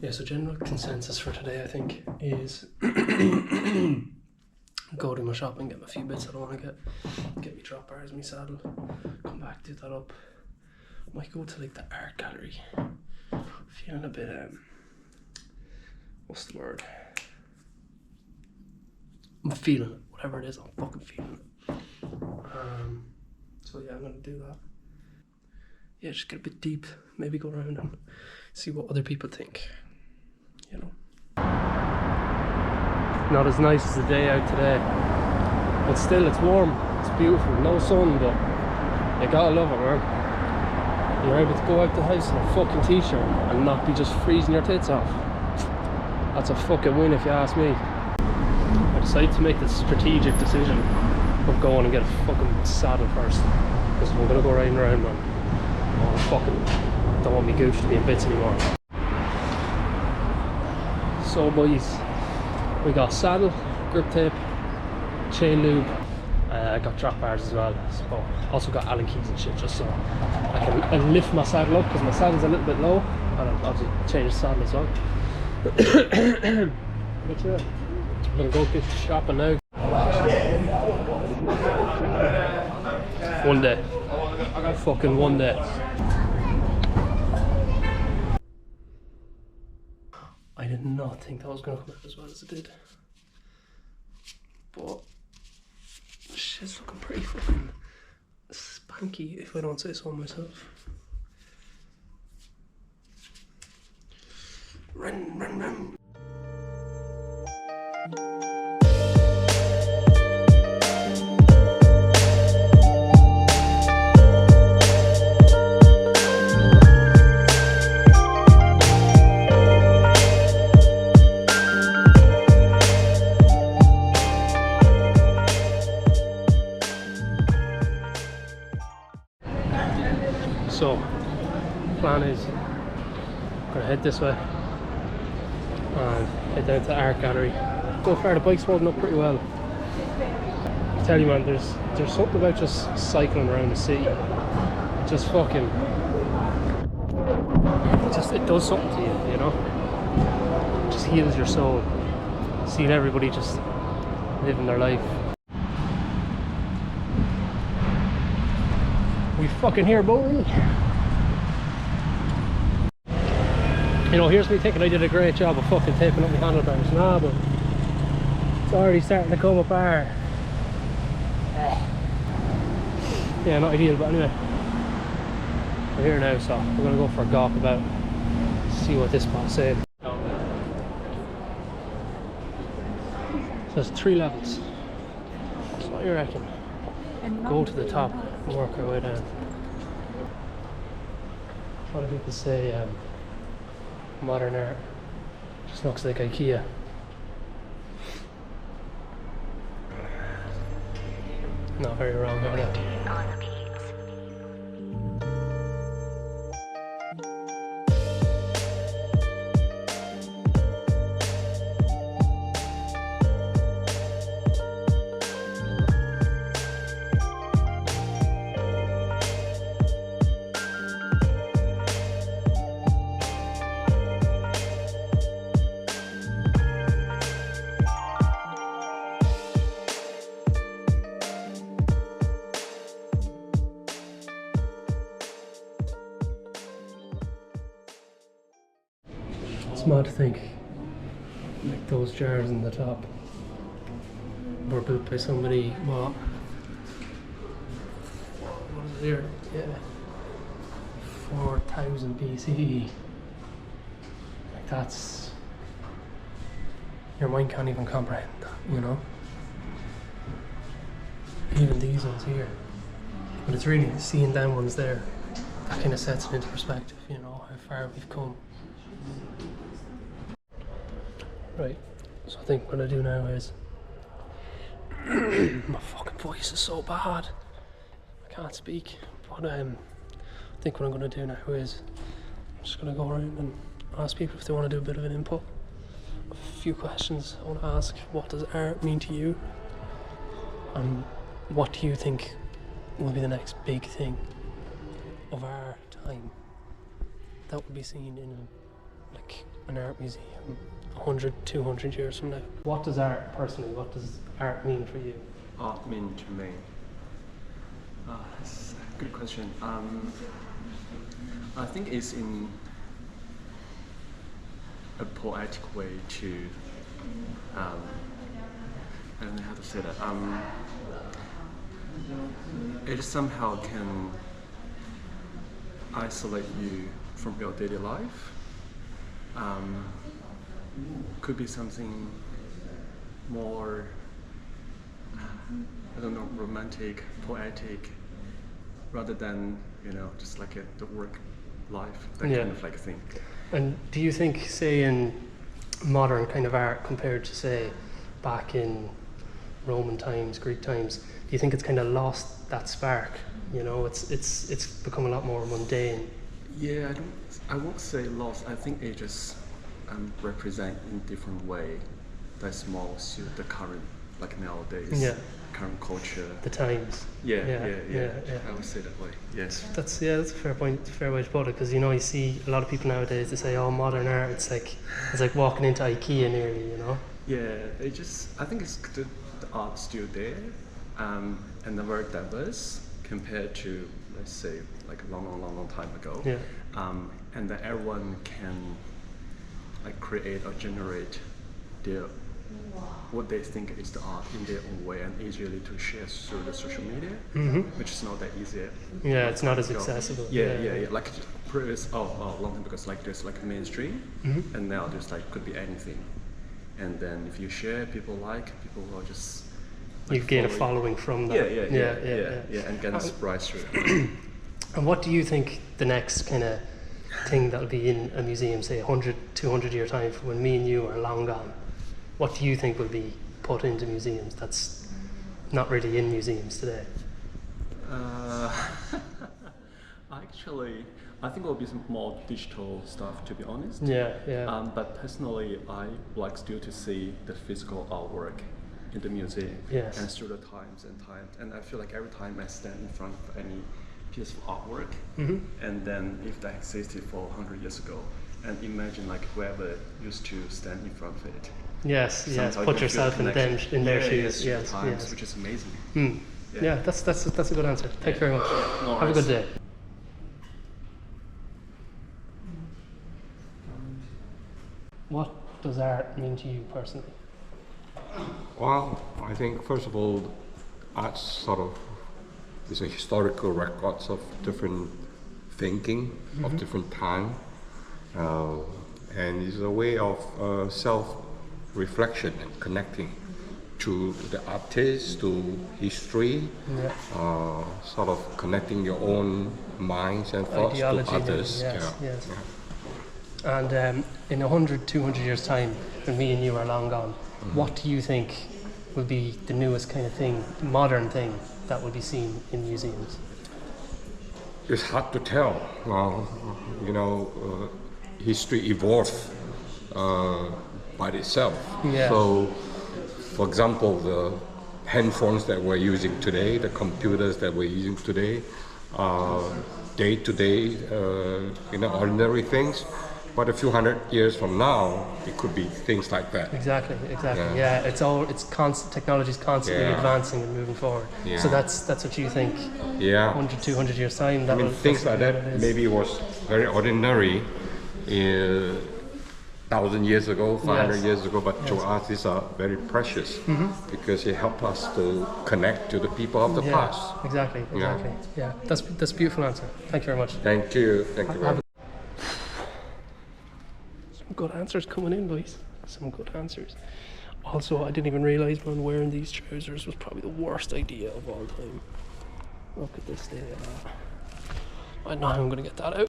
Yeah, so general consensus for today, I think, is go do my shopping, get a few bits that I want to get me drop bars, me saddle, come back, do that up. Might go to like the art gallery. Feeling a bit what's the word? I'm feeling it, whatever it is, I'm fucking feeling it. So yeah, I'm gonna do that. Yeah, just get a bit deep, maybe go around and see what other people think, you know. Not as nice as the day out today, but still it's warm, it's beautiful, no sun, but you gotta love it, man. You're able to go out the house in a fucking t-shirt and not be just freezing your tits off. That's a fucking win if you ask me. I decided to make the strategic decision of going and get a fucking saddle first, because I'm gonna go riding around, man. Oh, fucking don't want me gooch to be in bits anymore. So boys, we got saddle, grip tape, chain lube, I got drop bars as well. So also got Allen keys and shit, just so I can lift my saddle up, because my saddle's a little bit low, and I'll obviously change the saddle as well. But yeah, I'm gonna go get shopping now. One day. Fucking one day. I did not think that was gonna come out as well as it did. But shit's looking pretty fucking spanky, if I don't say so myself. Run, run, run. So, plan is, I'm gonna head this way and head down to the art gallery. So far the bike's holding up pretty well. I tell you man, there's something about just cycling around the city. Just fucking, it does something to you, you know? It just heals your soul. Seeing everybody just living their life. We fucking here, boy. You know, here's me thinking I did a great job of fucking taping up my handlebars. Nah, but it's already starting to come apart. Yeah, not ideal, but anyway. We're here now, so we're gonna go for a gawk about, see what this spot's saying. So there's 3 levels. So what do you reckon? Go to the top and work our way down. A lot of people say modern art just looks like IKEA. Not very wrong, are they? It's mad to think, like those jars in the top were built by somebody, what is it here? Yeah, 4000 BCE. Like that's, your mind can't even comprehend that, you know? Even these ones here. But it's really seeing them ones there, that kind of sets it into perspective, you know, how far we've come. Right, so I think what I do now is, my fucking voice is so bad, I can't speak, but I think what I'm going to do now is, I'm just going to go around and ask people if they want to do a bit of an input. A few questions I want to ask. What does art mean to you? And what do you think will be the next big thing of our time that will be seen in like an art museum 100, 200 years from now? What does art, personally, what does art mean for you? Art mean to me? That's a good question. I think it's in a poetic way to, I don't know how to say that. It somehow can isolate you from your daily life. Could be something more, I don't know, romantic, poetic, rather than, just like the work life, that kind of like thing. And do you think, say, in modern kind of art compared to, say, back in Roman times, Greek times, do you think it's kind of lost that spark? It's become a lot more mundane. Yeah, I won't say lost. I think it just represent in different way that's more suit the current, like nowadays, current culture, the times. Yeah. I would say that way. Yes. That's a fair point. It's a fair way to put it, because you see a lot of people nowadays, they say, "Oh, modern art, it's like walking into IKEA nearly," Yeah, I think it's the art's still there, and they're very diverse compared to, let's say, like a long time ago. Yeah. And that everyone can like create or generate what they think is the art in their own way, and easily to share through the social media, which is not that easy. Yeah, it's not as accessible. Yeah. Like previous, long time because like there's like mainstream, and now there's like could be anything, and then if you share, people will just. Like, you gain a following from that. Yeah, and get a rise through it. And what do you think the next kind of thing that'll be in a museum, say 100, 200 year time, for when me and you are long gone? What do you think will be put into museums that's not really in museums today? Actually, I think it will be some more digital stuff, to be honest. Yeah. But personally, I like still to see the physical artwork in the museum, and through the times, and I feel like every time I stand in front of any piece of artwork, and then if that existed for 100 years ago, and imagine like whoever used to stand in front of it. Yes. Put yourself in their shoes. Yes, which is amazing. Yeah, that's a good answer. Thank you very much. No Have a good day. What does art mean to you personally? Well, I think first of all, art sort of is a historical records of different thinking of different time, and is a way of self-reflection and connecting to the artist, to history, sort of connecting your own minds and thoughts Ideology to others. Yes. And in 100, 200 years time, when me and you are long gone, what do you think will be the newest kind of thing, modern thing, that will be seen in museums? It's hard to tell. Well, history evolves by itself. Yeah. So, for example, the handphones that we're using today, the computers that we're using today, day-to-day, ordinary things. But a few hundred years from now, it could be things like that. Exactly. Yeah, technology's constantly advancing and moving forward. Yeah. So that's what you think. Yeah. 100, 200 years time. Things like that maybe was very ordinary 1,000 years ago, 500 years ago, but to us these are very precious because it helps us to connect to the people of the past. Exactly. Yeah, that's a beautiful answer. Thank you very much. Thank you very much. Good answers coming in, boys. Some good answers. Also, I didn't even realise when wearing these trousers was probably the worst idea of all time. Look at this day. I know how I'm going to get that out.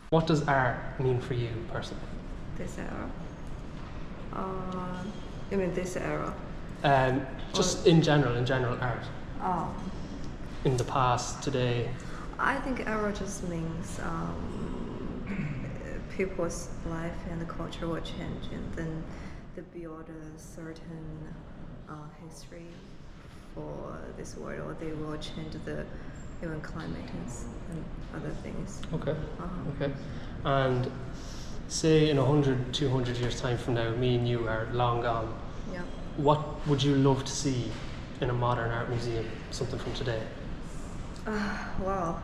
What does art mean for you personally? This art. You mean this era? Just in general art. Oh. In the past, today. I think era just means people's life and the culture will change, and then they build a certain history for this world, or they will change the even climate and other things. Okay. Okay. And say in 100, 200 years time from now, me and you are long gone. Yeah. What would you love to see in a modern art museum? Something from today. Wow.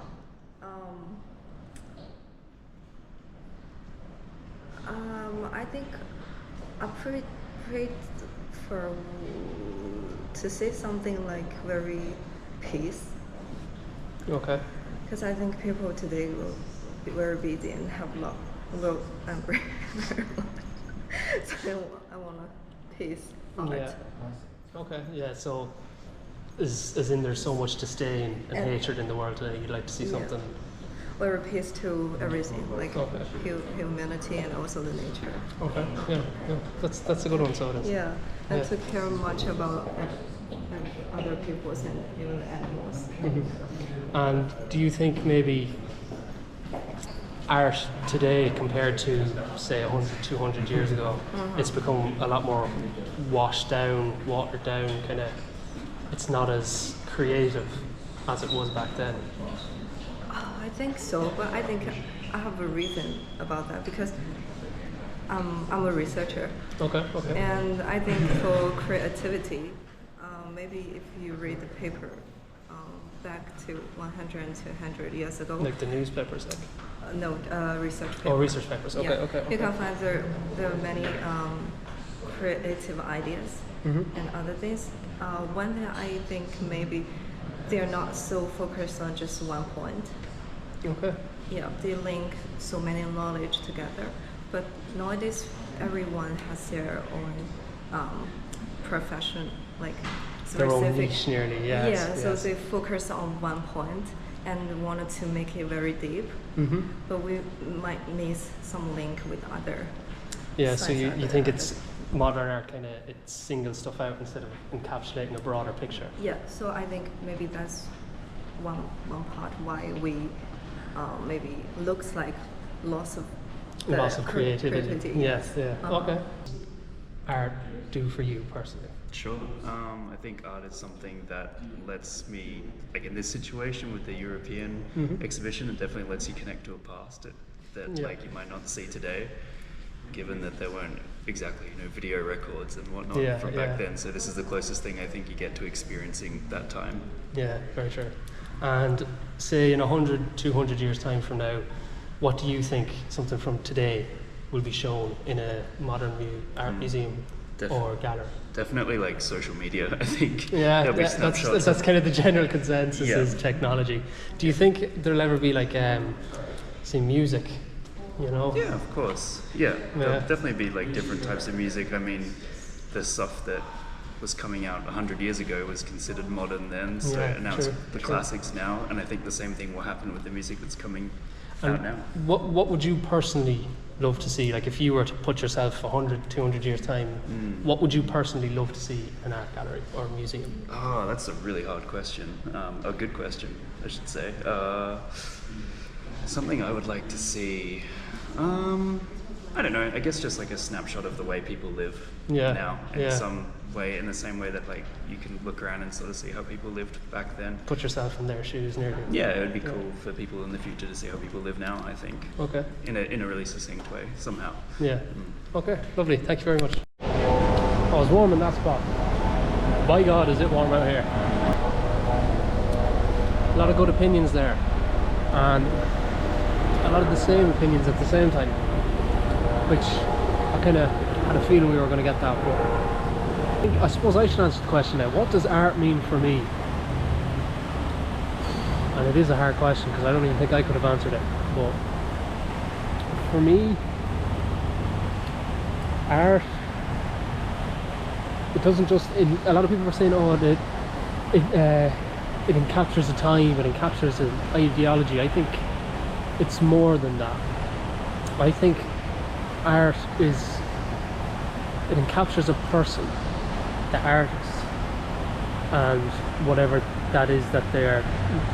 I think I prefer to say something like very peace. Okay. Because I think people today will be very busy and have a lot. Well, I'm very so I want a peace art. Yeah. Okay. Yeah. So, as in, there's so much disdain and hatred in the world today. You'd like to see something. Very peace to everything, like humanity and also the nature. Okay. Yeah. Yeah. That's a good one. So it is. Yeah. And to care much about other people's and even animals. Mm-hmm. And do you think maybe art today compared to say 100, 200 years ago, it's become a lot more washed down, watered down, kind of, it's not as creative as it was back then? I think so, but I think I have a reason about that because I'm a researcher. Okay. And I think for creativity, maybe if you read the paper back to 100 and 200 years ago. Like the newspapers, like? No, research papers. Oh, research papers. Okay, yeah. okay. You can find there are many creative ideas and other things. One thing I think maybe they're not so focused on just one point. Okay. Yeah, they link so many knowledge together. But nowadays, everyone has their own profession, like their specific. own niche nearly, yes. Yeah, so they focus on one point and wanted to make it very deep. Mm-hmm. But we might miss some link with other. Yeah, so you think it's modern art kind of, it singles stuff out instead of encapsulating a broader picture? Yeah, so I think maybe that's one part why we maybe looks like loss of creativity. Yes, yeah. Okay. Art do for you personally? Sure. I think art is something that lets me, like in this situation with the European exhibition, it definitely lets you connect to a past that like you might not see today, given that there weren't exactly video records and whatnot from back then. So this is the closest thing I think you get to experiencing that time. Yeah, very true. And say in 100, 200 years time from now, what do you think something from today will be shown in a modern art museum or gallery? Definitely like social media, I think. Yeah, that's kind of the general consensus is technology. Do you think there'll ever be like, say, music, you know? Yeah, of course. Yeah, there'll definitely be like different types of music. I mean, the stuff that was coming out 100 years ago was considered modern then, so now it's the classics now, and I think the same thing will happen with the music that's coming out now. What would you personally love to see? Like if you were to put yourself 100, 200 years time, what would you personally love to see in an art gallery or a museum? Oh, that's a really hard question. A good question, I should say. Something I would like to see, I don't know, I guess just like a snapshot of the way people live now in some way, in the same way that like you can look around and sort of see how people lived back then. Put yourself in their shoes nearly. Yeah, it would be cool for people in the future to see how people live now, I think. Okay. In a really succinct way, somehow. Yeah. Okay, lovely. Thank you very much. Oh, it's warm in that spot. By God, is it warm out here. A lot of good opinions there. And a lot of the same opinions at the same time. Which I kind of had a feeling we were going to get that, but I suppose I should answer the question now. What does art mean for me? And it is a hard question because I don't even think I could have answered it. But for me, art, it doesn't just, a lot of people are saying, oh, it encaptures a time, it encaptures an ideology. I think it's more than that. I think art is it encaptures a person, the artist, and whatever that is that they're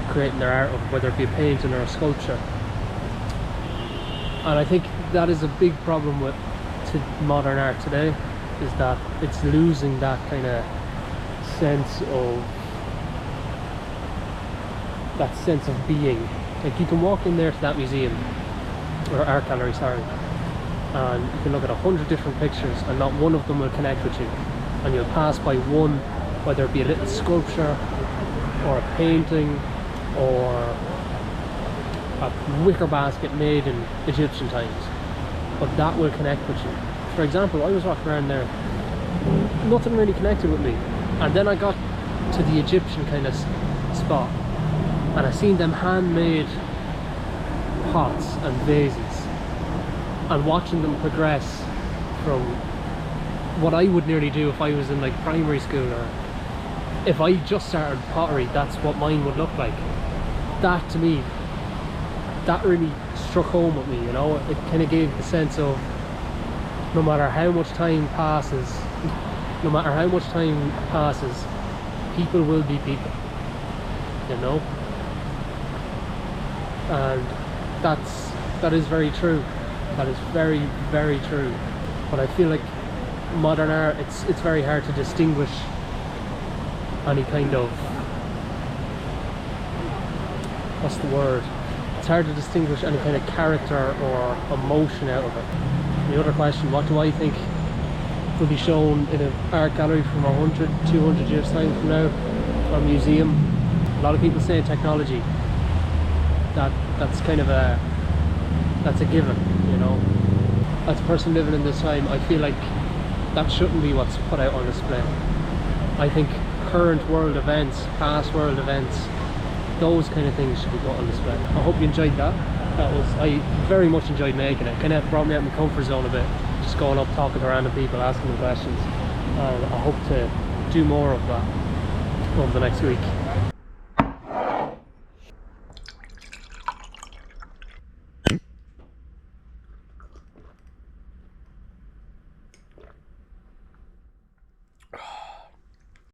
creating their art of, whether it be a painting or a sculpture. And I think that is a big problem with modern art today, is that it's losing that kind of sense of being. Like, you can walk in there to that museum, or art gallery, sorry, and you can look at 100 different pictures and not one of them will connect with you, and you'll pass by one, whether it be a little sculpture or a painting or a wicker basket made in Egyptian times, but that will connect with you. For example, I was walking around there, nothing really connected with me, and then I got to the Egyptian kind of spot and I seen them handmade pots and vases, and watching them progress from what I would nearly do if I was in like primary school, or if I just started pottery, that's what mine would look like. That, to me, that really struck home with me, you know. It kind of gave the sense of no matter how much time passes, people will be people, you know. And that is very true. That is very, very true. But I feel like modern art, it's very hard to distinguish any kind of, what's the word? It's hard to distinguish any kind of character or emotion out of it. And the other question, what do I think will be shown in an art gallery from 100, 200 years time from now, or a museum? A lot of people say technology. That's kind of that's a given, you know. As a person living in this time, I feel like that shouldn't be what's put out on display. I think current world events, past world events, those kind of things should be put on display. I hope you enjoyed that. I very much enjoyed making it. Kind of brought me out of my comfort zone a bit, just going up, talking to random people, asking them questions. And I hope to do more of that over the next week.